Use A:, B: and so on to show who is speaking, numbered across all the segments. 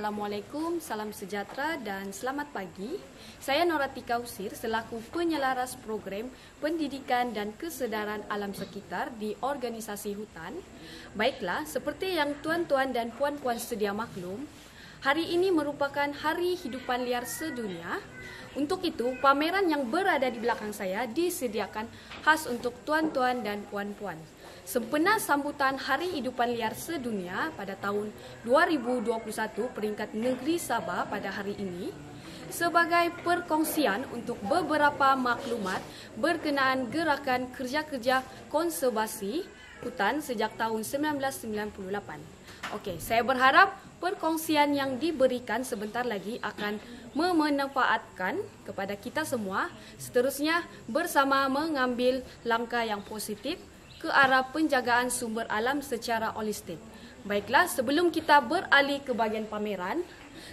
A: Assalamualaikum, salam sejahtera dan selamat pagi. Saya Noratika Usir selaku penyelaras program pendidikan dan kesedaran alam sekitar di organisasi hutan. Baiklah, seperti yang tuan-tuan dan puan-puan sedia maklum, hari ini merupakan Hari Hidupan Liar Sedunia. Untuk itu, pameran yang berada di belakang saya disediakan khas untuk tuan-tuan dan puan-puan. Sempena sambutan Hari Hidupan Liar Sedunia pada tahun 2021 peringkat negeri Sabah pada hari ini, sebagai perkongsian untuk beberapa maklumat berkenaan gerakan kerja-kerja konservasi hutan sejak tahun 1998. Okey, saya berharap perkongsian yang diberikan sebentar lagi akan memanfaatkan kepada kita semua, seterusnya bersama mengambil langkah yang positif ke arah penjagaan sumber alam secara holistik. Baiklah, sebelum kita beralih ke bahagian pameran,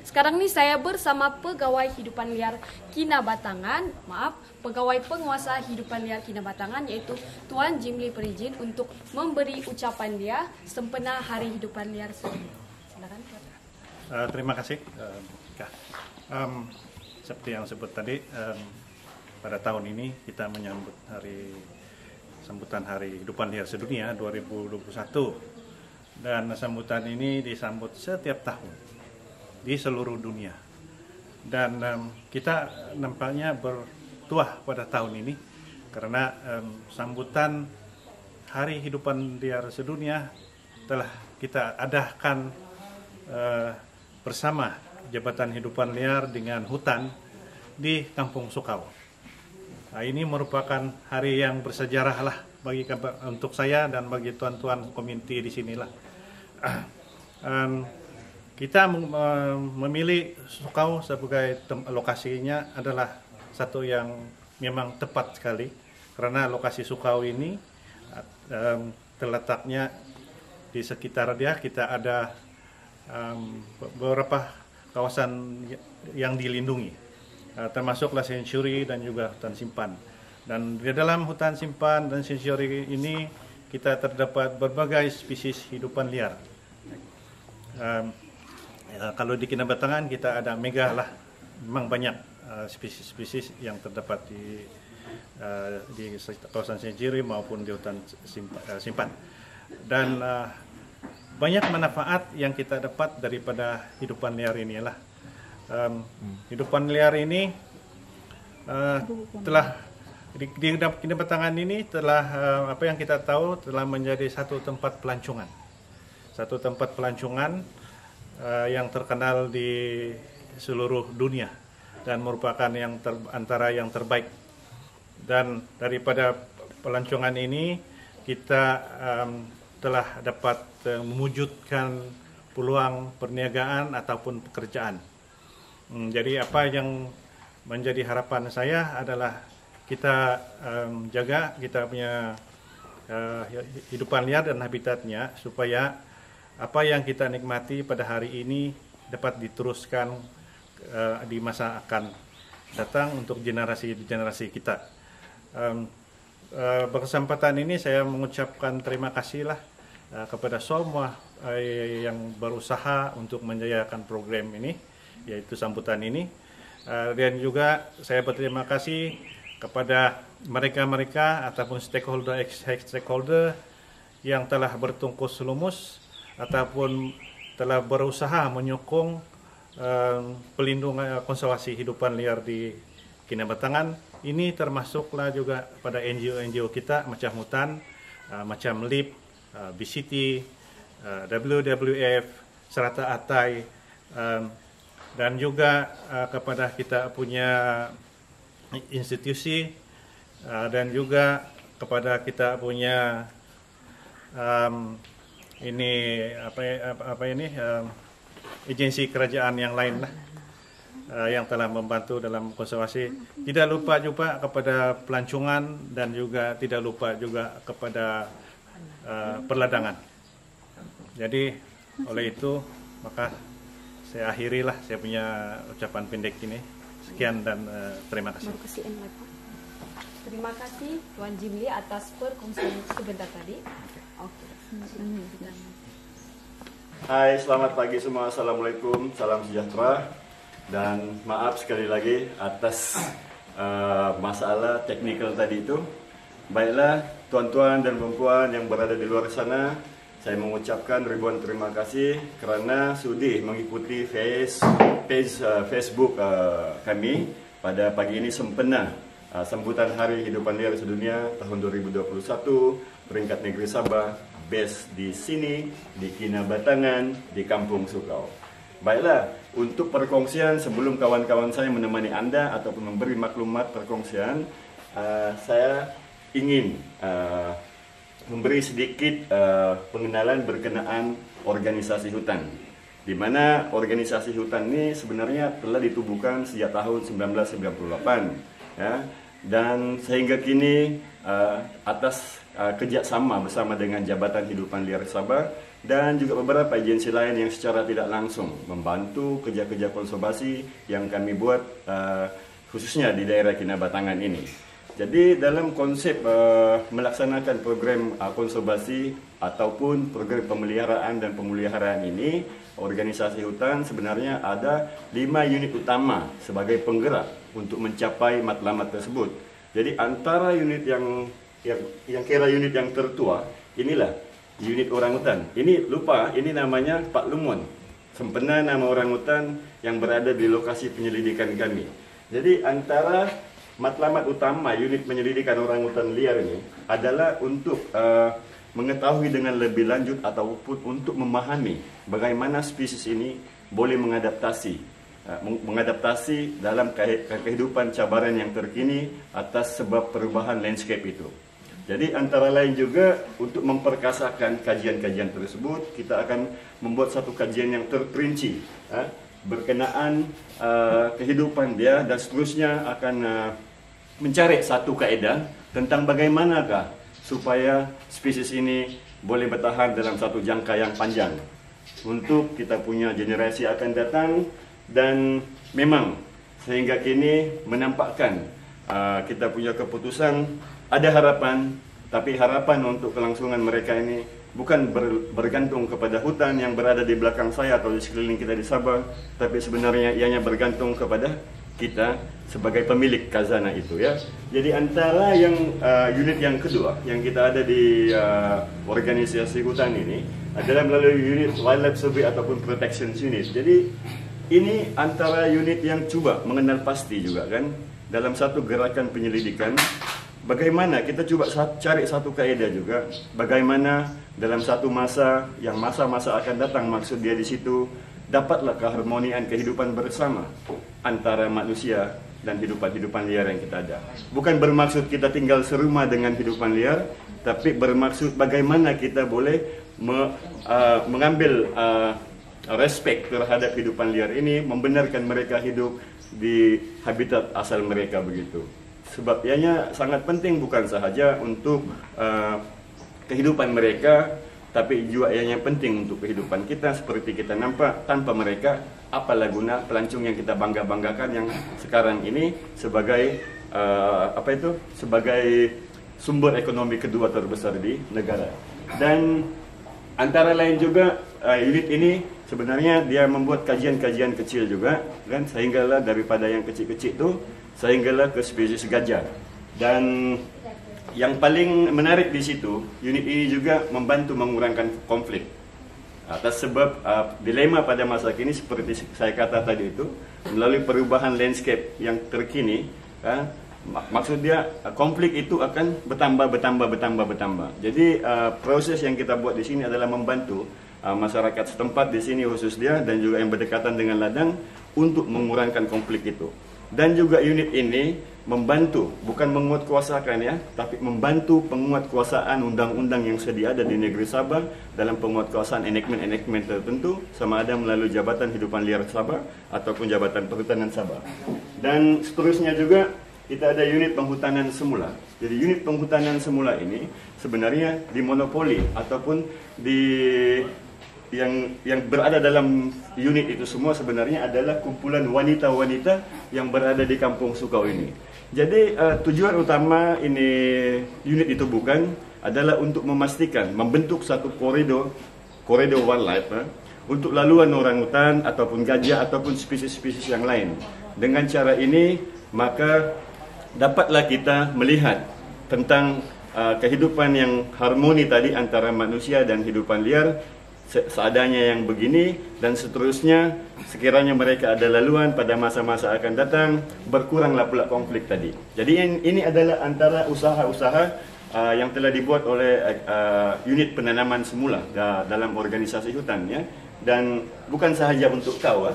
A: sekarang ni saya bersama pegawai hidupan liar Kinabatangan, pegawai penguasa hidupan liar Kinabatangan iaitu Tuan Jimli Perijin untuk memberi ucapan dia sempena Hari Hidupan Liar Sedunia. Silakan Tuan.
B: Terima kasih. Seperti yang sebut tadi, pada tahun ini kita menyambut sambutan Hari Hidupan Liar Sedunia 2021, dan sambutan ini disambut setiap tahun di seluruh dunia, dan kita nampaknya bertuah pada tahun ini karena sambutan Hari Hidupan Liar Sedunia telah kita adakan bersama Jabatan Hidupan Liar dengan hutan di Kampung Sukau. Nah, ini merupakan hari yang bersejarah lah untuk saya dan bagi tuan-tuan komuniti di sinilah. Kita memilih Sukau sebagai lokasinya adalah satu yang memang tepat sekali, karena lokasi Sukau ini terletaknya di sekitar dia kita ada beberapa kawasan yang dilindungi, termasuklah sanctuary dan juga hutan simpan. Dan di dalam hutan simpan dan sanctuary ini kita terdapat berbagai spesies hidupan liar. Kalau di Kinabatangan kita ada mega lah, memang banyak spesies-spesies yang terdapat di kawasan sanctuary maupun di hutan simpan. Dan banyak manfaat yang kita dapat daripada hidupan liar inilah. Hidupan liar ini telah di Kinabatangan ini telah apa yang kita tahu telah menjadi satu tempat pelancongan, yang terkenal di seluruh dunia dan merupakan antara yang terbaik. Dan daripada pelancongan ini kita telah dapat mewujudkan peluang perniagaan ataupun pekerjaan. Jadi apa yang menjadi harapan saya adalah kita jaga kita punya hidupan liar dan habitatnya, supaya apa yang kita nikmati pada hari ini dapat diteruskan di masa akan datang untuk generasi kita. Berkesempatan ini saya mengucapkan terima kasih lah kepada semua yang berusaha untuk menjayakan program ini, yaitu sambutan ini. Dan juga saya berterima kasih kepada mereka-mereka ataupun stakeholder yang telah bertungkus lumus ataupun telah berusaha menyokong pelindungan konservasi hidupan liar di Kinabatangan. Ini termasuklah juga pada NGO-NGO kita macam Hutan, macam LIP, BCT, WWF, serta ATAI, dan juga kepada kita punya institusi, dan juga kepada kita punya agensi kerajaan yang lain lah, yang telah membantu dalam konservasi. Tidak lupa juga kepada pelancongan dan juga tidak lupa juga kepada perladangan. Jadi oleh itu maka saya akhirilah saya punya ucapan pendek ini. Sekian dan terima kasih.
A: Terima kasih Tuan Jimli atas perkongsian sebentar tadi. Oke.
C: Hai, selamat pagi semua. Assalamualaikum, salam sejahtera. Dan maaf sekali lagi atas masalah teknikal tadi itu. Baiklah, tuan-tuan dan perempuan yang berada di luar sana, saya mengucapkan ribuan terima kasih kerana sudi mengikuti Facebook kami pada pagi ini sempena sambutan Hari Hidupan Liar Sedunia tahun 2021, peringkat negeri Sabah, base di sini, di Kinabatangan, di Kampung Sukau. Baiklah, untuk perkongsian sebelum kawan-kawan saya menemani Anda ataupun memberi maklumat perkongsian, saya ingin memberi sedikit pengenalan berkenaan organisasi hutan. Di mana organisasi hutan ini sebenarnya telah ditubuhkan sejak tahun 1998, ya. Dan sehingga kini atas kerjasama bersama dengan Jabatan Hidupan Liar Sabah dan juga beberapa agensi lain yang secara tidak langsung membantu kerja-kerja konservasi yang kami buat khususnya di daerah Kinabatangan ini. Jadi dalam konsep melaksanakan program konservasi ataupun program pemeliharaan dan pemeliharaan ini, organisasi hutan sebenarnya ada 5 unit utama sebagai penggerak untuk mencapai matlamat tersebut. Jadi antara unit yang kira unit yang tertua, inilah unit orangutan. Ini lupa, ini namanya Pak Lumon. Sempena nama orangutan yang berada di lokasi penyelidikan kami. Jadi antara matlamat utama unit penyelidikan orangutan liar ini adalah untuk mengetahui dengan lebih lanjut ataupun untuk memahami bagaimana spesies ini boleh mengadaptasi dalam kehidupan cabaran yang terkini atas sebab perubahan landscape itu. Jadi antara lain juga untuk memperkasakan kajian-kajian tersebut, kita akan membuat satu kajian yang terperinci berkenaan kehidupan dia, dan seterusnya akan mencari satu kaedah tentang bagaimanakah supaya spesies ini boleh bertahan dalam satu jangka yang panjang untuk kita punya generasi akan datang. Dan memang sehingga kini menampakkan kita punya keputusan, ada harapan, tapi harapan untuk kelangsungan mereka ini bukan bergantung kepada hutan yang berada di belakang saya atau di sekeliling kita di Sabah, tapi sebenarnya ianya bergantung kepada kita sebagai pemilik khazanah itu, ya. Jadi antara yang unit yang kedua yang kita ada di organisasi hutan ini adalah melalui unit Wildlife Survey ataupun Protection Unit. Jadi ini antara unit yang coba mengenal pasti juga kan dalam satu gerakan penyelidikan. Bagaimana kita coba cari satu kaedah juga, bagaimana dalam satu masa yang masa-masa akan datang, maksud dia di situ dapatlah keharmonian kehidupan bersama antara manusia dan hidupan liar yang kita ada. Bukan bermaksud kita tinggal serumah dengan hidupan liar, tapi bermaksud bagaimana kita boleh mengambil respect terhadap hidupan liar ini, membenarkan mereka hidup di habitat asal mereka begitu. Sebab ianya sangat penting bukan sahaja untuk kehidupan mereka, tapi juga ianya penting untuk kehidupan kita. Seperti kita nampak, tanpa mereka apalah guna pelancong yang kita bangga-banggakan yang sekarang ini sebagai sebagai sumber ekonomi kedua terbesar di negara. Dan antara lain juga unit ini sebenarnya dia membuat kajian-kajian kecil juga kan, sehinggalah daripada yang kecil-kecil itu sehinggalah ke spesies gajah. Dan yang paling menarik di situ, unit ini juga membantu mengurangkan konflik. Atas sebab dilema pada masa kini seperti saya kata tadi itu, melalui perubahan landscape yang terkini, maksud dia konflik itu akan bertambah. Jadi proses yang kita buat di sini adalah membantu masyarakat setempat di sini khusus dia dan juga yang berdekatan dengan ladang untuk mengurangkan konflik itu. Dan juga unit ini membantu, bukan menguatkuasakan ya, tapi membantu penguatkuasaan undang-undang yang sedia ada di negeri Sabah dalam penguatkuasaan enactment tertentu, sama ada melalui Jabatan Hidupan Liar Sabah ataupun Jabatan Perhutanan Sabah. Dan seterusnya juga kita ada unit penghutanan semula. Jadi unit penghutanan semula ini sebenarnya dimonopoli ataupun yang berada dalam unit itu semua sebenarnya adalah kumpulan wanita-wanita yang berada di Kampung Sukau ini. Jadi tujuan utama ini unit itu bukan adalah untuk memastikan membentuk satu koridor wildlife untuk laluan orangutan ataupun gajah ataupun spesies-spesies yang lain. Dengan cara ini maka dapatlah kita melihat tentang kehidupan yang harmoni tadi antara manusia dan hidupan liar seadanya yang begini, dan seterusnya sekiranya mereka ada laluan pada masa-masa akan datang, berkuranglah pula konflik tadi. Jadi ini adalah antara usaha-usaha yang telah dibuat oleh unit penanaman semula dalam organisasi hutan, ya. Dan bukan sahaja untuk kau,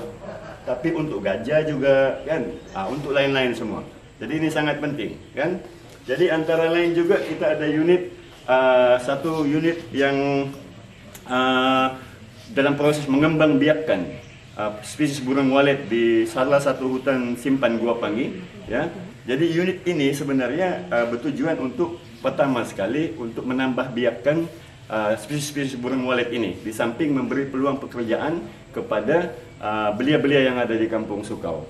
C: tapi untuk gajah juga, kan, untuk lain-lain semua. Jadi ini sangat penting, kan. Jadi antara lain juga kita ada unit, satu unit yang dalam proses mengembang biakkan spesies burung walet di salah satu hutan simpan Gua Pangi, ya. Jadi unit ini sebenarnya bertujuan untuk pertama sekali untuk menambah biakkan spesies-spesies burung walet ini, di samping memberi peluang pekerjaan kepada belia-belia yang ada di Kampung Sukau.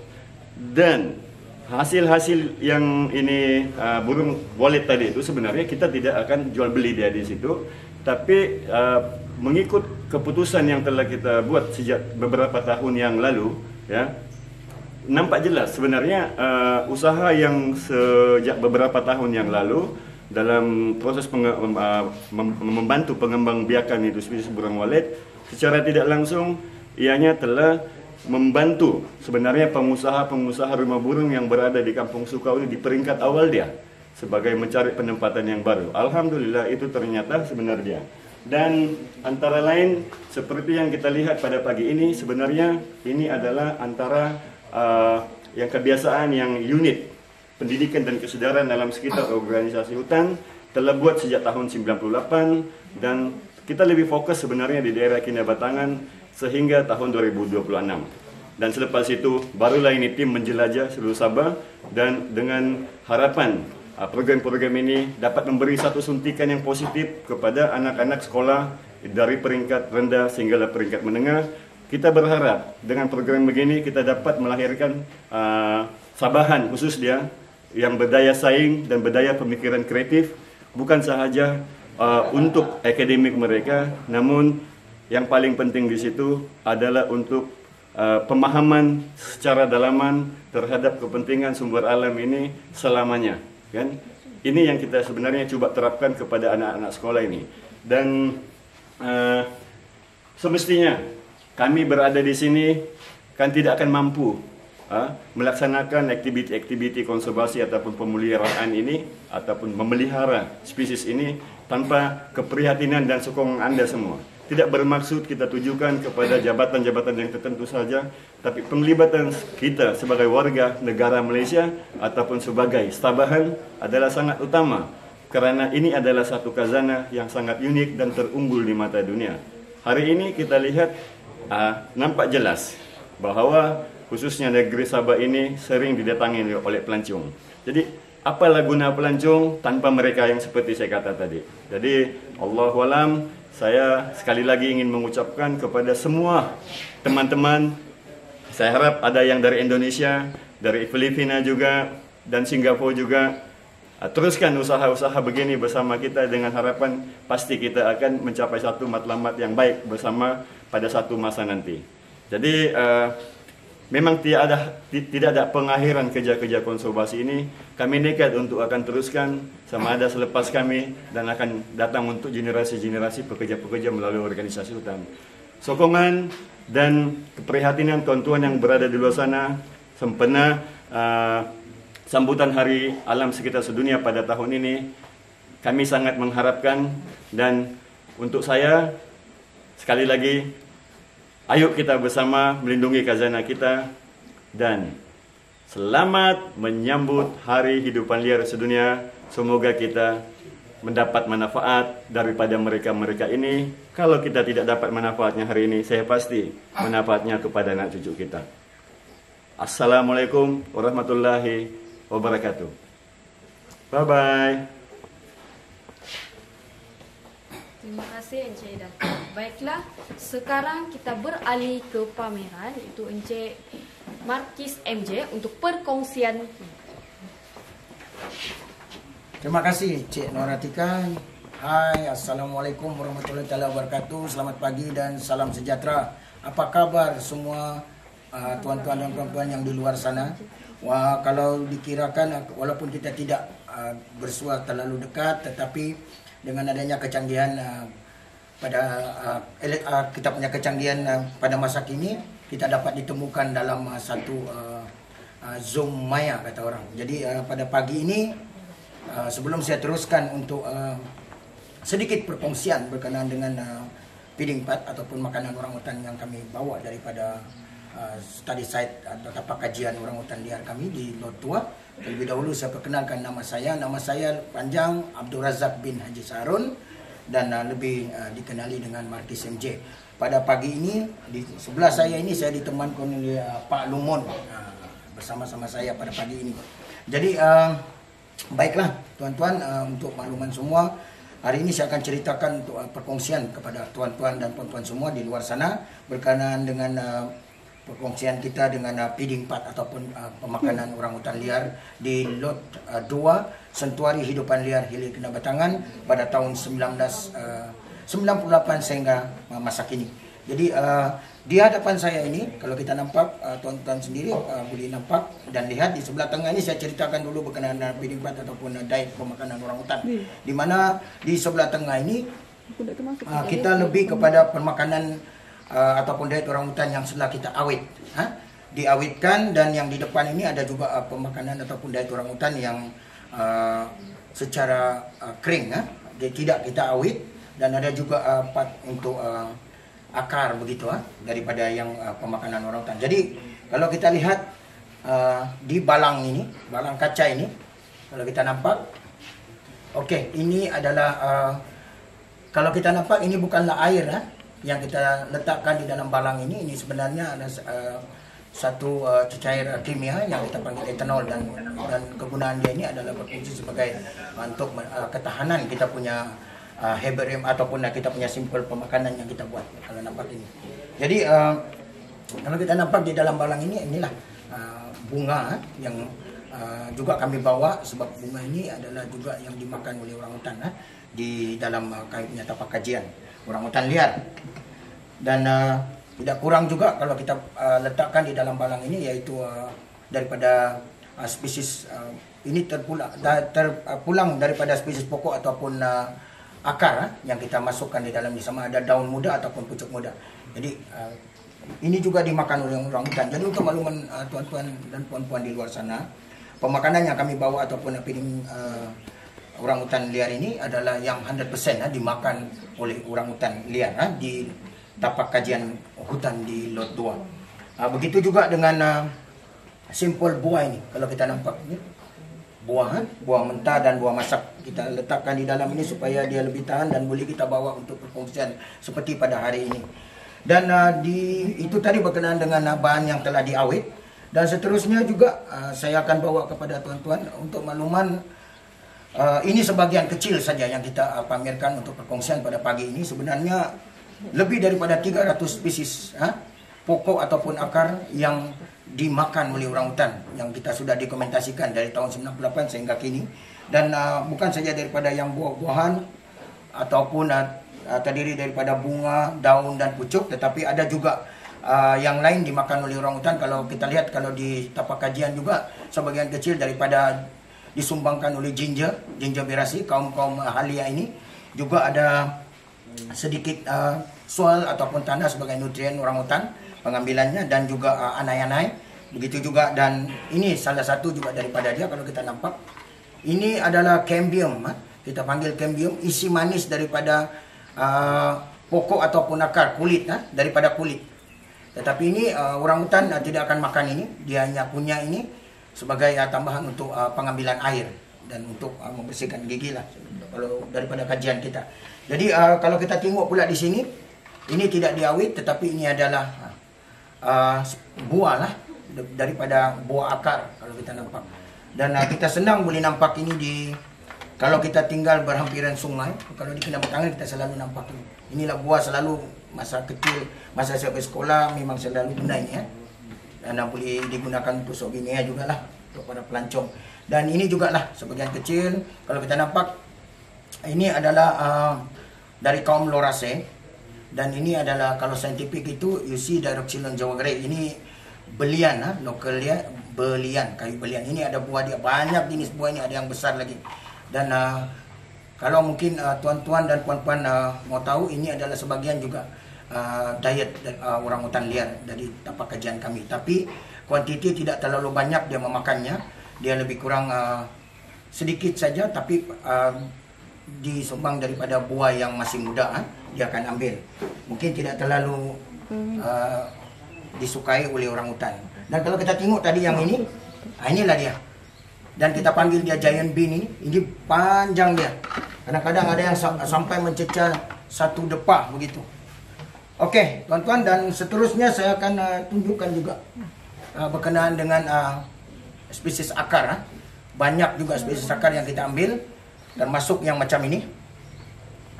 C: Dan hasil-hasil yang ini burung walet tadi itu sebenarnya kita tidak akan jual beli dia di situ, tapi mengikut keputusan yang telah kita buat sejak beberapa tahun yang lalu, ya, nampak jelas sebenarnya usaha yang sejak beberapa tahun yang lalu dalam proses membantu pengembang biakan itu spesies burung walet, secara tidak langsung ianya telah membantu sebenarnya pengusaha-pengusaha rumah burung yang berada di Kampung Sukau ini di peringkat awal dia sebagai mencari penempatan yang baru. Alhamdulillah itu ternyata sebenarnya. Dan antara lain seperti yang kita lihat pada pagi ini, sebenarnya ini adalah antara yang kebiasaan yang unit pendidikan dan kesedaran dalam sekitar organisasi hutan telah buat sejak tahun 98, dan kita lebih fokus sebenarnya di daerah Kinabatangan sehingga tahun 2026. Dan selepas itu barulah ini tim menjelajah seluruh Sabah, dan dengan harapan program-program ini dapat memberi satu suntikan yang positif kepada anak-anak sekolah dari peringkat rendah sehingga peringkat menengah. Kita berharap dengan program begini kita dapat melahirkan Sabahan khusus dia yang berdaya saing dan berdaya pemikiran kreatif, bukan sahaja untuk akademik mereka, namun yang paling penting di situ adalah untuk pemahaman secara dalaman terhadap kepentingan sumber alam ini selamanya. Kan? Ini yang kita sebenarnya coba terapkan kepada anak-anak sekolah ini. Dan semestinya kami berada di sini kan tidak akan mampu melaksanakan aktiviti-aktiviti konservasi ataupun pemeliharaan ini ataupun memelihara spesies ini tanpa keprihatinan dan sokongan Anda semua. Tidak bermaksud kita tujukan kepada jabatan-jabatan yang tertentu saja, tapi penglibatan kita sebagai warga negara Malaysia ataupun sebagai Sabahan adalah sangat utama, kerana ini adalah satu khazanah yang sangat unik dan terunggul di mata dunia. Hari ini kita lihat nampak jelas bahawa khususnya negeri Sabah ini sering didatangi oleh pelancong. Jadi apalah guna pelancong tanpa mereka yang seperti saya kata tadi. Jadi Allahualam, saya sekali lagi ingin mengucapkan kepada semua teman-teman, saya harap ada yang dari Indonesia, dari Filipina juga, dan Singapura juga, teruskan usaha-usaha begini bersama kita dengan harapan pasti kita akan mencapai satu matlamat yang baik bersama pada satu masa nanti. Jadi memang tidak ada pengakhiran kerja-kerja konservasi ini. Kami nekat untuk akan teruskan sama ada selepas kami dan akan datang untuk generasi-generasi pekerja-pekerja melalui organisasi hutan. Sokongan dan keprihatinan tuan-tuan yang berada di luar sana sempena sambutan Hari Alam Sekitar Sedunia pada tahun ini, kami sangat mengharapkan. Dan untuk saya sekali lagi, ayo kita bersama melindungi khazanah kita, dan selamat menyambut Hari Hidupan Liar Sedunia. Semoga kita mendapat manfaat daripada mereka-mereka ini. Kalau kita tidak dapat manfaatnya hari ini, saya pasti manfaatnya kepada anak cucu kita. Assalamualaikum warahmatullahi wabarakatuh. Bye-bye.
A: Terima kasih Encik Ida. Baiklah, sekarang kita beralih ke pameran, itu Encik Markis MJ untuk perkongsian.
D: Terima kasih Cik Noratika. Hai, Assalamualaikum warahmatullahi wabarakatuh. Selamat pagi dan salam sejahtera. Apa kabar semua tuan-tuan dan puan-puan yang di luar sana? Wah, kalau dikirakan walaupun kita tidak bersua terlalu dekat, tetapi dengan adanya kecanggihan kita punya kecanggihan pada masa kini, kita dapat ditemukan dalam satu Zoom maya kata orang. Jadi pada pagi ini sebelum saya teruskan untuk sedikit perkongsian berkenaan dengan feeding path ataupun makanan orangutan yang kami bawa daripada study site atau tapak kajian orangutan liar kami di Lot Tua. Terlebih dahulu saya perkenalkan nama saya. Nama saya panjang Abdul Razak bin Haji Sarun dan lebih dikenali dengan Markis MJ. Pada pagi ini di sebelah saya ini saya ditemankan oleh Pak Lumon bersama-sama saya pada pagi ini. Jadi baiklah tuan-tuan, untuk makluman semua, hari ini saya akan ceritakan untuk perkongsian kepada tuan-tuan dan puan-puan semua di luar sana berkenaan dengan perkongsian kita dengan feeding path ataupun pemakanan orangutan liar di Lot 2 Sentuari Hidupan Liar Hilir Kinabatangan pada tahun 1998 sehingga masa kini. Jadi di hadapan saya ini, kalau kita nampak, tuan-tuan sendiri boleh nampak dan lihat di sebelah tengah ini, saya ceritakan dulu berkenaan feeding path ataupun diet pemakanan orangutan. Di mana di sebelah tengah ini kita lebih kepada permakanan ataupun diet orangutan yang setelah kita awet, diawetkan, dan yang di depan ini ada juga pemakanan ataupun diet orangutan yang secara kering, dia tidak kita awet, dan ada juga part untuk akar begitu daripada yang pemakanan orangutan. Jadi kalau kita lihat di balang ini, balang kaca ini, kalau kita nampak, okey, ini adalah kalau kita nampak ini bukanlah air yang kita letakkan di dalam balang ini sebenarnya ada satu cecair kimia yang kita panggil etanol, dan kegunaan dia ini adalah berfungsi sebagai untuk ketahanan kita punya herbarium ataupun kita punya simpel pemakanan yang kita buat. Kalau nampak ini, jadi kalau kita nampak di dalam balang ini, inilah bunga yang juga kami bawa, sebab bunga ini adalah juga yang dimakan oleh orangutan di dalam kami punya tapak kajian orangutan liar. Dan tidak kurang juga kalau kita letakkan di dalam balang ini, yaitu daripada spesies ini terpulang daripada spesies pokok ataupun akar yang kita masukkan di dalam, sama ada daun muda ataupun pucuk muda. Jadi ini juga dimakan oleh orangutan. Jadi untuk makluman tuan-tuan dan puan-puan di luar sana, pemakanan yang kami bawa ataupun feeding orangutan liar ini adalah yang 100% dimakan oleh orangutan liar di tapak kajian hutan di Lot 2. Begitu juga dengan simpel buah ini. Kalau kita nampak ini, buah mentah dan buah masak kita letakkan di dalam ini supaya dia lebih tahan dan boleh kita bawa untuk perkongsian seperti pada hari ini. Dan itu tadi berkenaan dengan bahan yang telah diawet. Dan seterusnya juga saya akan bawa kepada tuan-tuan untuk makluman, ini sebagian kecil saja yang kita pamerkan untuk perkongsian pada pagi ini. Sebenarnya lebih daripada 300 spesies pokok ataupun akar yang dimakan oleh orangutan yang kita sudah dokumentasikan dari tahun 98 sehingga kini. Dan bukan saja daripada yang buah-buahan ataupun terdiri daripada bunga, daun dan pucuk, tetapi ada juga yang lain dimakan oleh orangutan. Kalau kita lihat, kalau di tapak kajian juga sebagian kecil daripada disumbangkan oleh ginger berasi, kaum halia ini juga ada sedikit soil ataupun tanah sebagai nutrien orangutan pengambilannya, dan juga anai-anai begitu juga. Dan ini salah satu juga daripada dia. Kalau kita nampak, ini adalah cambium, kita panggil cambium, isi manis daripada pokok ataupun akar, kulit, daripada kulit. Tetapi ini orangutan tidak akan makan ini, dia hanya punya ini sebagai tambahan untuk pengambilan air dan untuk membersihkan gigi lah, kalau daripada kajian kita. Jadi kalau kita tengok pula di sini, ini tidak diawet, tetapi ini adalah buah lah daripada buah akar kalau kita nampak. Dan kita senang boleh nampak ini kalau kita tinggal berhampiran sungai. Kalau di Kinabatangan kita selalu nampak ini. Inilah buah selalu masa kecil, masa saya bersekolah memang selalu guna ini dan boleh digunakan untuk souvenirs juga lah untuk para pelancong. Dan ini juga lah sebagian kecil kalau kita nampak, ini adalah dari kaum Lauraceae. Dan ini adalah kalau saintifik itu Eusinophilus jawagerae. Ini belian, lokal dia belian, kayu belian. Ini ada buah dia, banyak jenis buah ini, ada yang besar lagi. Dan kalau mungkin tuan-tuan dan puan-puan mau tahu, ini adalah sebagian juga diet orangutan liar dari tapak kajian kami. Tapi kuantiti tidak terlalu banyak dia memakannya, dia lebih kurang sedikit saja, tapi disumbang daripada buah yang masih muda, dia akan ambil. Mungkin tidak terlalu disukai oleh orangutan. Dan kalau kita tengok tadi yang ini, inilah dia. Dan kita panggil dia giant bean ini panjang dia. Kadang-kadang ada yang sampai mencecah 1 depah begitu. Okey, tuan-tuan, dan seterusnya saya akan tunjukkan juga berkenaan dengan spesies akar. Banyak juga spesies akar yang kita ambil, termasuk yang macam ini.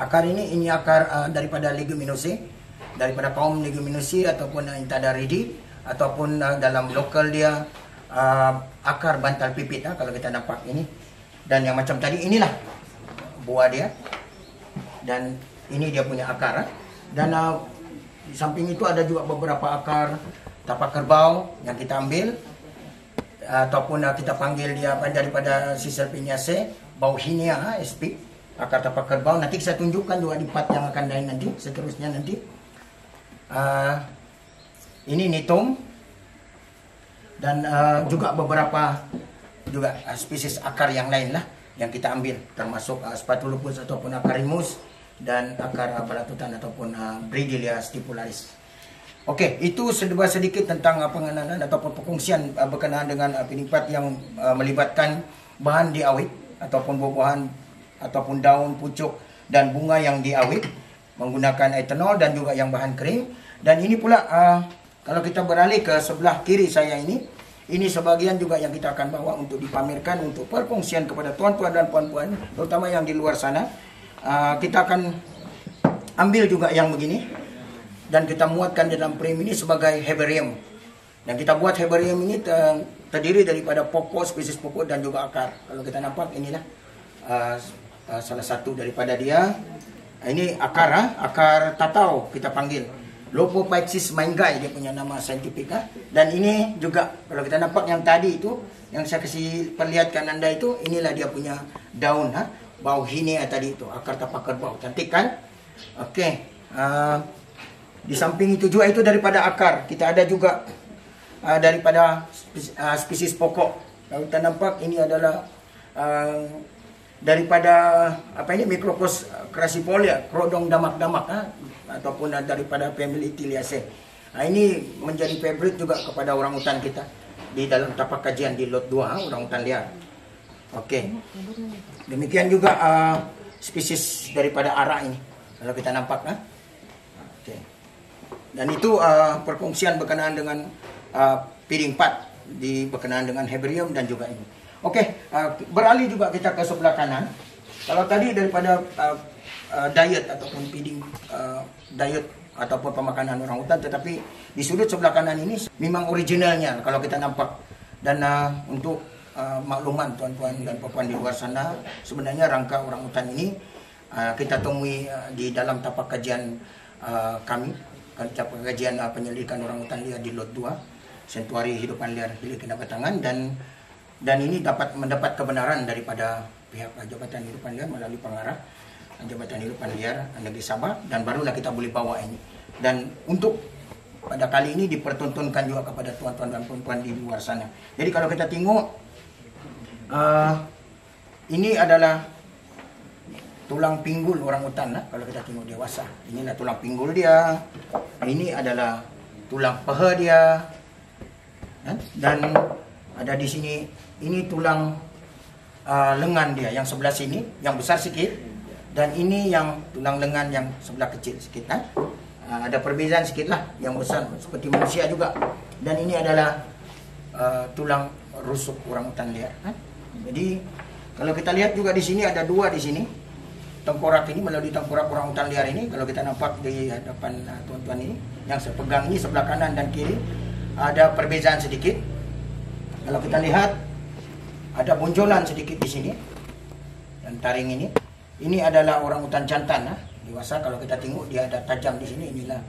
D: Akar ini akar daripada Leguminosae, daripada kaum Leguminosae ataupun Entadaridi, ataupun dalam lokal dia akar bantal pipit kalau kita nampak ini. Dan yang macam tadi inilah buah dia, dan ini dia punya akar. Dan di samping itu ada juga beberapa akar tapak kerbau yang kita ambil, ataupun kita panggil dia daripada Cisalpiniaceae, Bauhinia sp, akar tapak kerbau. Nanti saya tunjukkan juga di part yang akan lain nanti, seterusnya nanti. Ini nitum, dan juga beberapa juga spesies akar yang lain lah yang kita ambil, termasuk Spatulopus ataupun Acarimus, dan akar balatutan ataupun Brigilia stipularis. Okey, itu sedikit tentang pengenalan ataupun perkongsian berkenaan dengan penimpat yang melibatkan bahan diawet ataupun buah-buahan ataupun daun, pucuk dan bunga yang diawet menggunakan etanol dan juga yang bahan kering. Dan ini pula kalau kita beralih ke sebelah kiri saya ini sebagian juga yang kita akan bawa untuk dipamerkan untuk perkongsian kepada tuan-tuan dan puan-puan, terutama yang di luar sana. Kita akan ambil juga yang begini dan kita muatkan dalam frame ini sebagai herbarium. Dan kita buat herbarium ini terdiri daripada pokok, spesies pokok dan juga akar. Kalau kita nampak inilah salah satu daripada dia. Ini akar tatau kita panggil. Lopopyxis maingai dia punya nama saintifik. Dan ini juga kalau kita nampak yang tadi itu, yang saya kasih perlihatkan anda itu, inilah dia punya daun. Bauhinia tadi itu, akar tapak kerbau. Cantik kan? Okey. Di samping itu juga itu daripada akar. Kita ada juga daripada spesies pokok. Kalau kita nampak ini adalah daripada Micropus crassifolia, kerodong damak-damak, ataupun daripada family Tiliaceae. Ini menjadi favorite juga kepada orangutan kita di dalam tapak kajian di lot 2, orangutan liar. Okey. Demikian juga spesies daripada arak ini. Kalau kita nampak, okey. Dan itu perkongsian berkenaan dengan piring part berkenaan dengan herbarium dan juga ini. Okey, beralih juga kita ke sebelah kanan. Kalau tadi daripada diet ataupun feeding diet ataupun pemakanan orangutan, tetapi di sudut sebelah kanan ini memang originalnya kalau kita nampak. Dan untuk makluman tuan-tuan dan puan-puan di luar sana, sebenarnya rangka orangutan ini kita temui di dalam tapak kajian kami, tapak kajian penyelidikan orangutan liar di lot 2, Sentuari Hidupan Liar Hilir Kindapatangan, dan ini dapat mendapat kebenaran daripada pihak Jabatan Hidupan Liar melalui pengarah Jabatan Hidupan Liar Negeri Sabah, dan barulah kita boleh bawa ini. Dan untuk pada kali ini dipertontonkan juga kepada tuan-tuan dan puan-puan di luar sana. Jadi kalau kita tengok ini adalah tulang pinggul orangutan kalau kita tengok dewasa. Inilah tulang pinggul dia. Ini adalah tulang paha dia. Dan ada di sini ini tulang lengan dia yang sebelah sini yang besar sikit, dan ini yang tulang lengan yang sebelah kecil sikit. Ada perbezaan sikit lah, yang besar seperti manusia juga. Dan ini adalah tulang rusuk orangutan liar. Jadi kalau kita lihat juga di sini ada dua di sini tengkorak ini, melalui tengkorak orangutan liar ini. Kalau kita nampak di hadapan tuan-tuan ini, yang saya pegang ini sebelah kanan dan kiri ada perbezaan sedikit. Kalau kita lihat ada bonjolan sedikit di sini dan taring ini. Ini adalah orangutan jantan Dewasa kalau kita tengok dia ada tajam di sini, inilah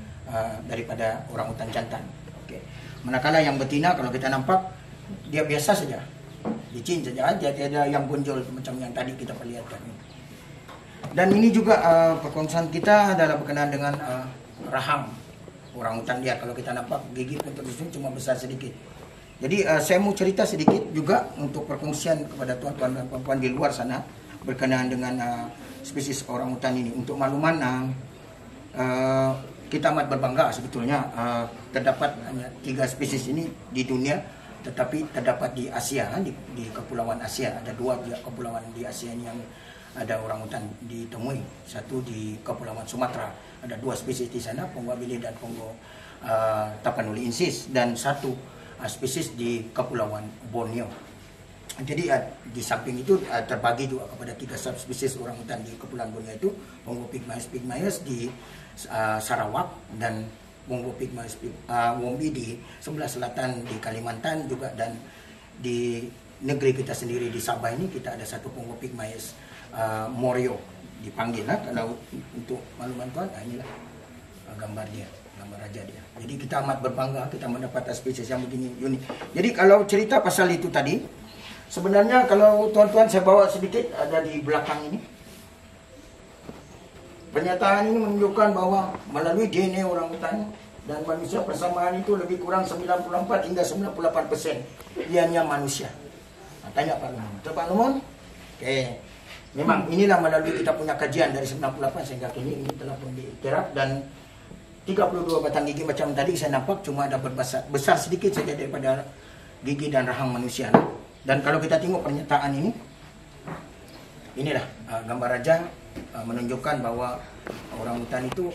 D: daripada orangutan jantan. Okey. Manakala yang betina kalau kita nampak dia biasa saja, licin saja, tiada yang gonjol macam yang tadi kita perlihatkan. Dan ini juga perkongsian kita adalah berkenaan dengan rahang orangutan liar. Kalau kita nampak gigi pun tersusun cuma besar sedikit. Jadi saya mau cerita sedikit juga untuk perkongsian kepada tuan-tuan dan puan-puan di luar sana berkenaan dengan spesies orangutan ini. Untuk makluman, kita amat berbangga sebetulnya terdapat hanya 3 spesies ini di dunia, tetapi terdapat di Asia, di Kepulauan Asia. Ada 2 kepulauan di Asia ini yang ada orangutan ditemui. Satu di Kepulauan Sumatera, ada 2 spesies di sana, Pongo abilis dan Pongo tapanuliensis, dan 1 spesies di Kepulauan Borneo. Jadi di samping itu terbagi juga kepada 3 subspesies orangutan di Kepulauan Borneo, itu Pongo pygmaeus di Sarawak, dan Pongo pygmaeus wombi di sebelah selatan di Kalimantan juga, dan di negeri kita sendiri di Sabah ini kita ada 1 Pongo pygmaeus morio dipanggil lah. Kalau untuk makluman tuan, inilah gambar dia, gambar raja dia. Jadi kita amat berbangga kita mendapat spesies yang begini unik. Jadi kalau cerita pasal itu tadi, sebenarnya kalau tuan-tuan saya bawa sedikit ada di belakang ini. Pernyataan ini menunjukkan bahwa melalui DNA orangutan dan manusia persamaan itu lebih kurang 94 hingga 98% ianya manusia. Tanya Pak Lumon. Pak Lumon? Oke. Memang inilah melalui kita punya kajian dari 98 sehingga kini ini telah pun diterap, dan 32 batang gigi macam tadi saya nampak cuma ada besar sedikit saja daripada gigi dan rahang manusia. Dan kalau kita tengok pernyataan ini, inilah gambar raja menunjukkan bahwa orangutan itu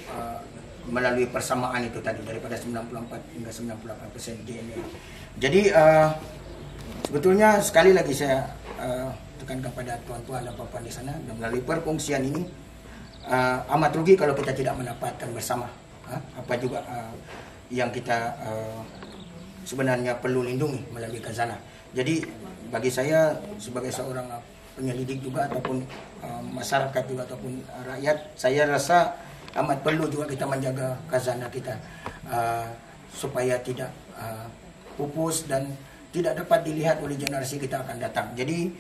D: melalui persamaan itu tadi daripada 94 hingga 98% DNA. Jadi sebetulnya sekali lagi saya tekankan kepada tuan-tuan dan puan-puan di sana, dan melalui perkongsian ini amat rugi kalau kita tidak mendapatkan bersama apa juga yang kita sebenarnya perlu lindungi melalui khazanah. Jadi bagi saya sebagai seorang penyelidik juga ataupun masyarakat juga ataupun rakyat, saya rasa amat perlu juga kita menjaga khazanah kita supaya tidak pupus dan tidak dapat dilihat oleh generasi kita akan datang. Jadi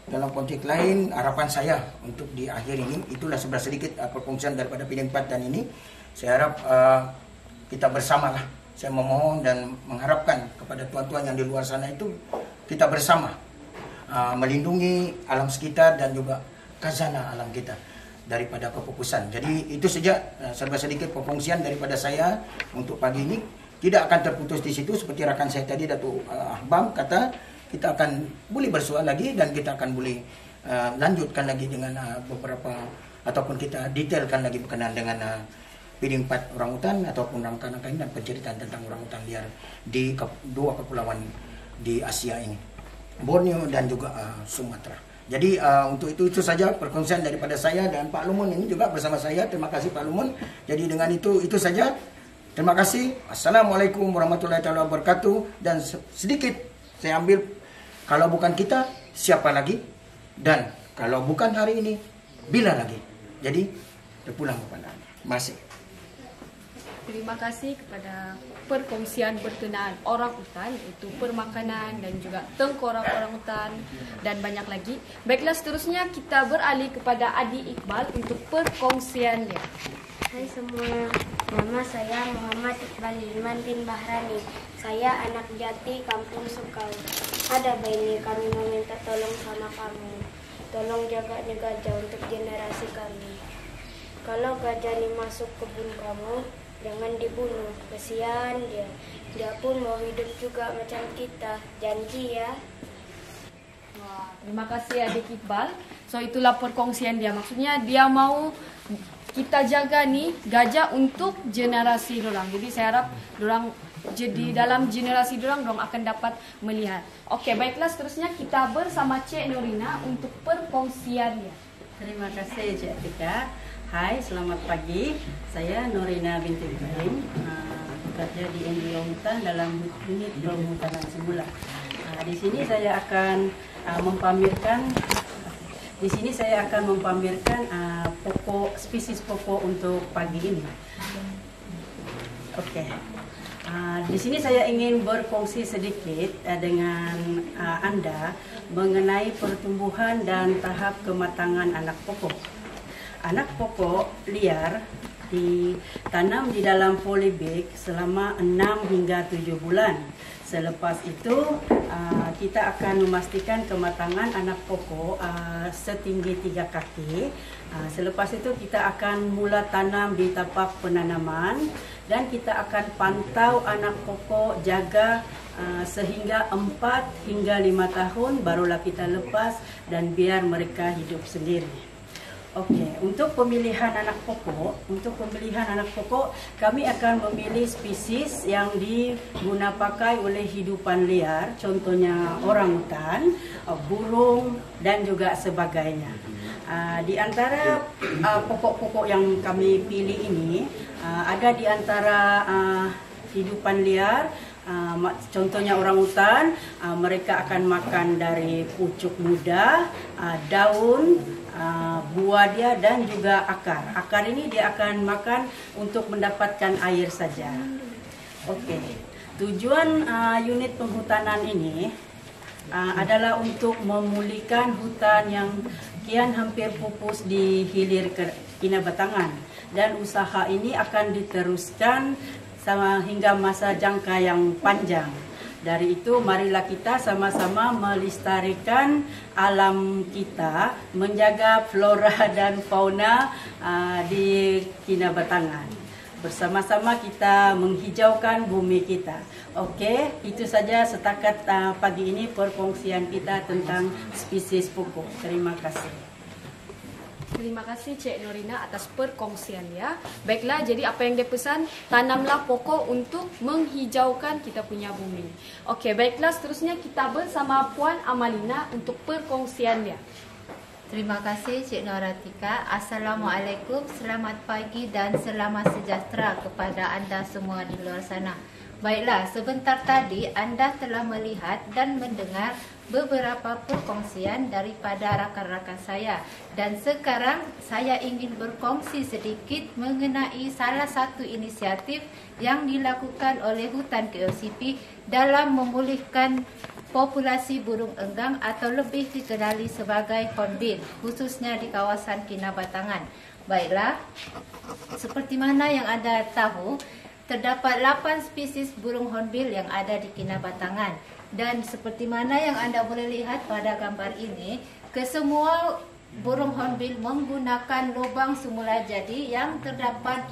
D: dalam konteks lain, harapan saya untuk di akhir ini, itulah sebelah sedikit perkongsian daripada Piding 4 dan ini. Saya harap kita bersamalah. Saya memohon dan mengharapkan kepada tuan-tuan yang di luar sana itu, kita bersama melindungi alam sekitar dan juga khazanah alam kita daripada kepupusan. Jadi itu saja serba sedikit perkongsian daripada saya untuk pagi ini. Tidak akan terputus di situ seperti rakan saya tadi, Datuk Ahbam kata, kita akan boleh bersoal lagi dan kita akan boleh lanjutkan lagi dengan beberapa ataupun kita detailkan lagi berkenaan dengan Piding 4 orangutan ataupun rangka-rangka dan penceritaan tentang orangutan liar di 2 kepulauan di Asia ini, Borneo dan juga Sumatera. Jadi untuk itu saja perkongsian daripada saya dan Pak Lumon ini juga bersama saya. Terima kasih Pak Lumon. Jadi dengan itu saja. Terima kasih. Assalamualaikum warahmatullahi wabarakatuh. Dan sedikit saya ambil, kalau bukan kita siapa lagi, dan kalau bukan hari ini bila lagi. Jadi terpulang kepada Anda. Masih.
A: Terima kasih kepada perkongsian berkenaan orangutan, itu permakanan dan juga tengkorak orangutan dan banyak lagi. Baiklah, seterusnya kita beralih kepada Adi Iqbal untuk perkongsiannya.
E: Hai semua, nama saya Muhammad Iqbal Iman bin Bahrani. Saya anak jati Kampung Sukau. Ada bayi kami meminta tolong sama kamu. Tolong jaga gajah untuk generasi kami. Kalau gajah ini masuk kebun kamu, jangan dibunuh, kesian dia. Dia pun mau hidup juga macam kita. Janji ya.
A: Wah, terima kasih Adik Iqbal. So itulah perkongsian dia. Maksudnya dia mau kita jaga nih gajah untuk generasi dorang. Jadi saya harap dorang jadi dalam generasi dorang akan dapat melihat. Okey, baiklah, seterusnya kita bersama Cik Norina untuk perkongsiannya.
F: Terima kasih Cik Tika. Hai, selamat pagi. Saya Norina binti Ibrahim, bekerja di NGO Hutan dalam unit perhutanan semula. Di sini saya akan mempamerkan Di sini saya akan mempamerkan spesies pokok untuk pagi ini. Oke. Di sini saya ingin berkongsi sedikit dengan Anda mengenai pertumbuhan dan tahap kematangan anak pokok. Anak pokok liar ditanam di dalam polybag selama 6 hingga 7 bulan. Selepas itu kita akan memastikan kematangan anak pokok setinggi 3 kaki. Selepas itu kita akan mula tanam di tapak penanaman dan kita akan pantau anak pokok, jaga sehingga 4 hingga 5 tahun barulah kita lepas dan biar mereka hidup sendiri. Okey, untuk pemilihan anak pokok, kami akan memilih spesies yang diguna pakai oleh hidupan liar, contohnya orangutan, burung dan juga sebagainya. Di antara pokok-pokok yang kami pilih ini, ada di antara hidupan liar, contohnya orangutan, mereka akan makan dari pucuk muda, daun, buah dia dan juga akar. Akar ini dia akan makan untuk mendapatkan air saja. Okey. Tujuan unit penghutanan ini adalah untuk memulihkan hutan yang kian hampir pupus di hilir Kinabatangan, dan usaha ini akan diteruskan hingga masa jangka yang panjang. Dari itu, marilah kita sama-sama melestarikan alam kita, menjaga flora dan fauna di Kinabatangan. Bersama-sama kita menghijaukan bumi kita. Okey, itu saja setakat pagi ini perkongsian kita tentang spesies pokok. Terima kasih.
A: Terima kasih Cik Norina atas perkongsiannya. Baiklah, jadi apa yang dia pesan, tanamlah pokok untuk menghijaukan kita punya bumi. Okey, baiklah, seterusnya kita bersama Puan Amalina untuk perkongsiannya.
G: Terima kasih Cik Noratika. Assalamualaikum, selamat pagi dan selamat sejahtera kepada anda semua di luar sana. Baiklah, sebentar tadi anda telah melihat dan mendengar beberapa perkongsian daripada rakan-rakan saya. Dan sekarang saya ingin berkongsi sedikit mengenai salah satu inisiatif yang dilakukan oleh Hutan KOCP dalam memulihkan populasi burung enggang atau lebih dikenali sebagai hornbill, khususnya di kawasan Kinabatangan. Baiklah, seperti mana yang anda tahu, terdapat 8 spesies burung hornbill yang ada di Kinabatangan. Dan seperti mana yang anda boleh lihat pada gambar ini, kesemua burung hornbill menggunakan lubang semula jadi yang terdapat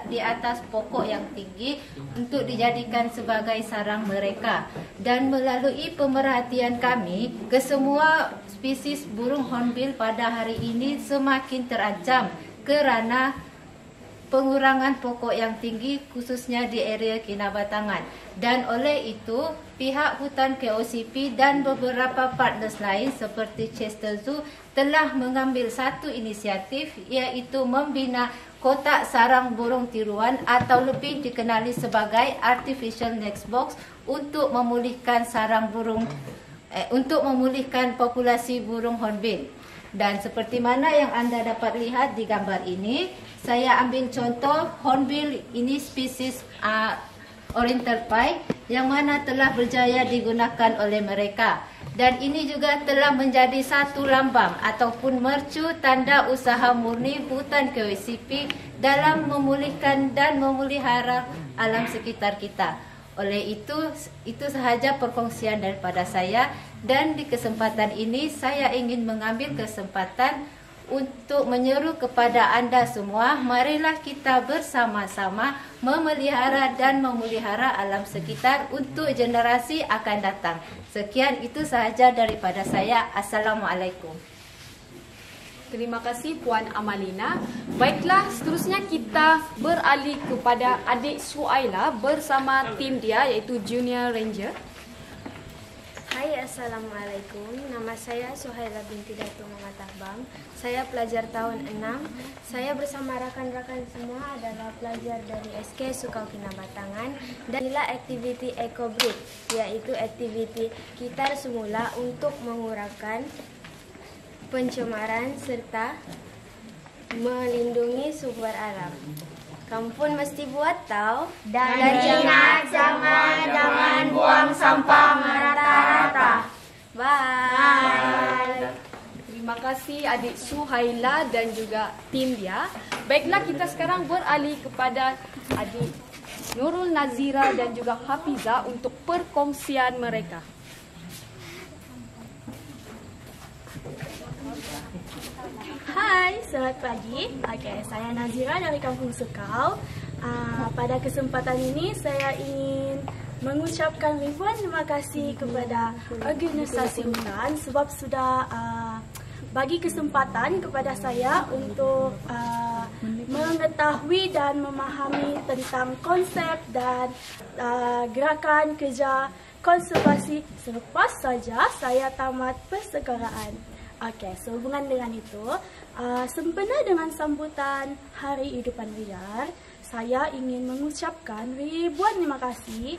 G: di atas pokok yang tinggi untuk dijadikan sebagai sarang mereka. Dan melalui pemerhatian kami, kesemua spesies burung hornbill pada hari ini semakin terancam kerana pengurangan pokok yang tinggi khususnya di area Kinabatangan. Dan oleh itu, pihak Hutan KOCP dan beberapa partners lain seperti Chester Zoo telah mengambil satu inisiatif, iaitu membina kotak sarang burung tiruan atau lebih dikenali sebagai artificial nest box untuk memulihkan memulihkan populasi burung hornbill. Dan seperti mana yang anda dapat lihat di gambar ini, saya ambil contoh hornbill ini spesies Oriental Pied yang mana telah berjaya digunakan oleh mereka. Dan ini juga telah menjadi satu lambang ataupun mercu tanda usaha murni Hutan KOCP dalam memulihkan dan memelihara alam sekitar kita. Oleh itu sahaja perkongsian daripada saya, dan di kesempatan ini saya ingin mengambil kesempatan untuk menyeru kepada anda semua, marilah kita bersama-sama memelihara dan memelihara alam sekitar untuk generasi akan datang. Sekian, itu sahaja daripada saya. Assalamualaikum.
A: Terima kasih Puan Amalina. Baiklah, seterusnya kita beralih kepada adik Suaila bersama tim dia iaitu Junior Ranger.
E: Hai, Assalamualaikum. Nama saya Suhaila binti Datuk Muhammad Ahbam. Saya pelajar tahun 6. Saya bersama rakan-rakan semua adalah pelajar dari SK Sukau Kinabatangan. Dan inilah aktiviti EcoBreed, iaitu aktiviti kitar semula untuk mengurangkan pencemaran serta melindungi sumber alam. Kamu pun mesti buat tahu.
H: Dan ingat jangan buang sampah merata-rata.
E: Bye.
A: Terima kasih adik Suhaila dan juga tim dia. Baiklah, kita sekarang beralih kepada adik Nurul Nazira dan juga Hafiza untuk perkongsian mereka.
I: Hai, selamat pagi. Saya Nazira dari Kampung Sukau. Pada kesempatan ini saya ingin mengucapkan ribuan terima kasih kepada organisasi hutan sebab sudah bagi kesempatan kepada saya untuk mengetahui dan memahami tentang konsep dan gerakan kerja konservasi selepas saja saya tamat persekolahan. Sehubungan dengan itu, sempena dengan sambutan Hari Hidupan Liar, saya ingin mengucapkan ribuan terima kasih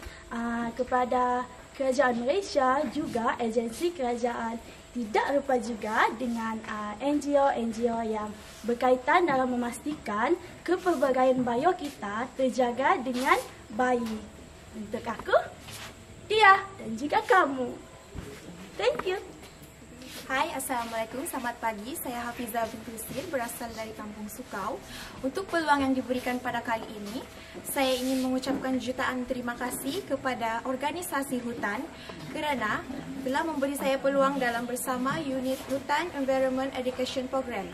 I: kepada Kerajaan Malaysia, juga agensi kerajaan, tidak lupa juga dengan NGO-NGO yang berkaitan dalam memastikan kepelbagaian bio kita terjaga dengan baik. Untuk aku, dia dan juga kamu. Thank you.
J: Hai, Assalamualaikum, selamat pagi. Saya Hafiza binti Usir, berasal dari Kampung Sukau. Untuk peluang yang diberikan pada kali ini, saya ingin mengucapkan jutaan terima kasih kepada organisasi hutan kerana telah memberi saya peluang dalam bersama unit Hutan Environment Education Program.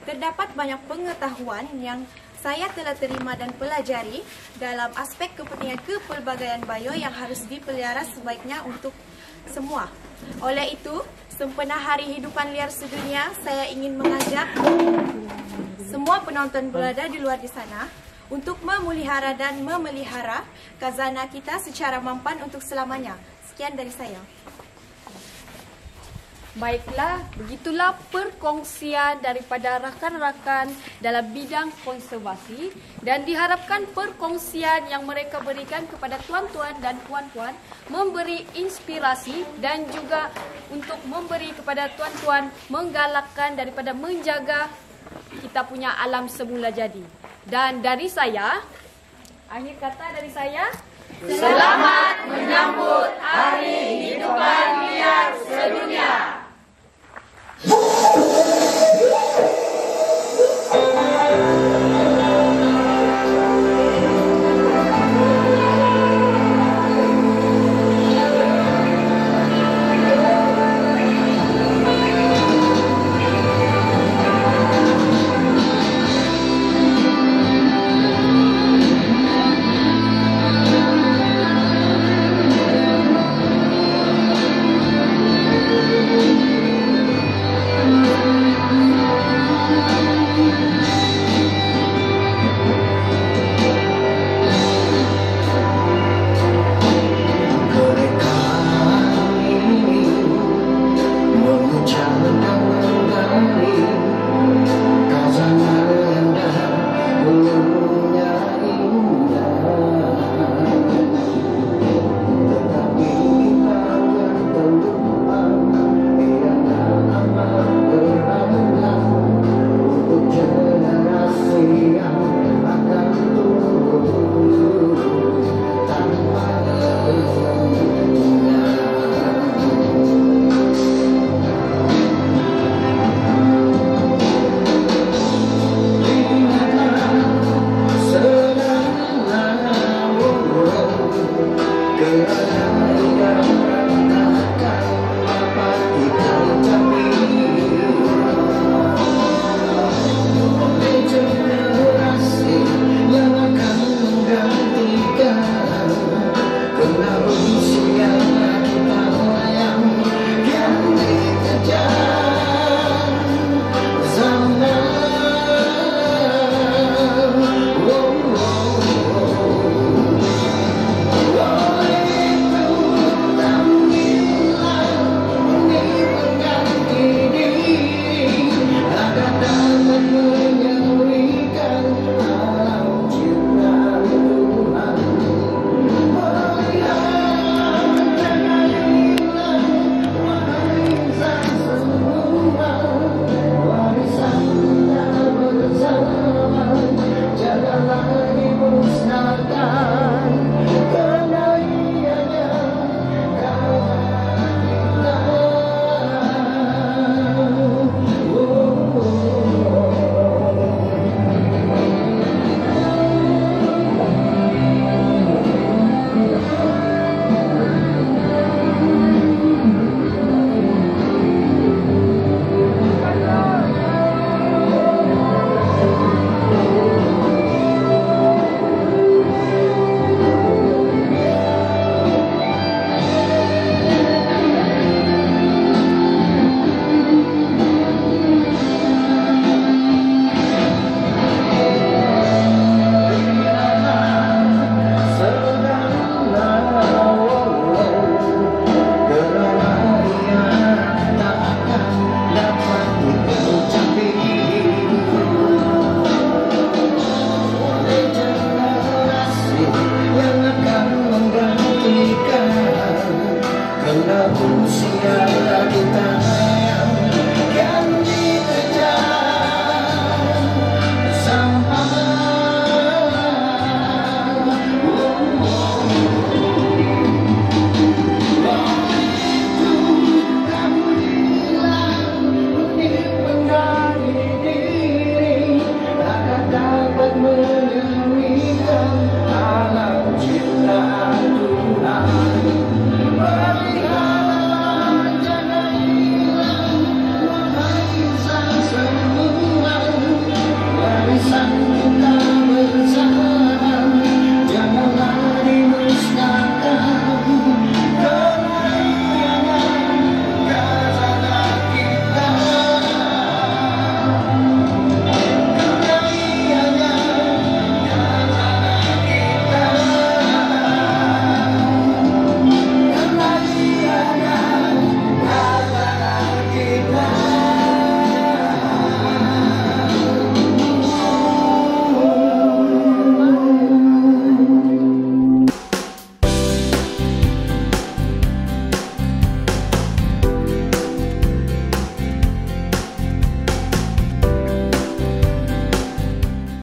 J: Terdapat banyak pengetahuan yang saya telah terima dan pelajari dalam aspek kepentingan kepelbagaian bio yang harus dipelihara sebaiknya untuk semua. Oleh itu, sempena Hari Hidupan Liar Sedunia, saya ingin mengajak semua penonton berada di luar di sana untuk memelihara dan memelihara khazanah kita secara mampan untuk selamanya. Sekian dari saya.
A: Baiklah, begitulah perkongsian daripada rakan-rakan dalam bidang konservasi dan diharapkan perkongsian yang mereka berikan kepada tuan-tuan dan puan-puan memberi inspirasi dan juga untuk memberi kepada tuan-tuan menggalakkan daripada menjaga kita punya alam semula jadi. Dan dari saya, akhir kata dari saya,
H: Selamat menyambut Hari Hidupan Liar Sedunia.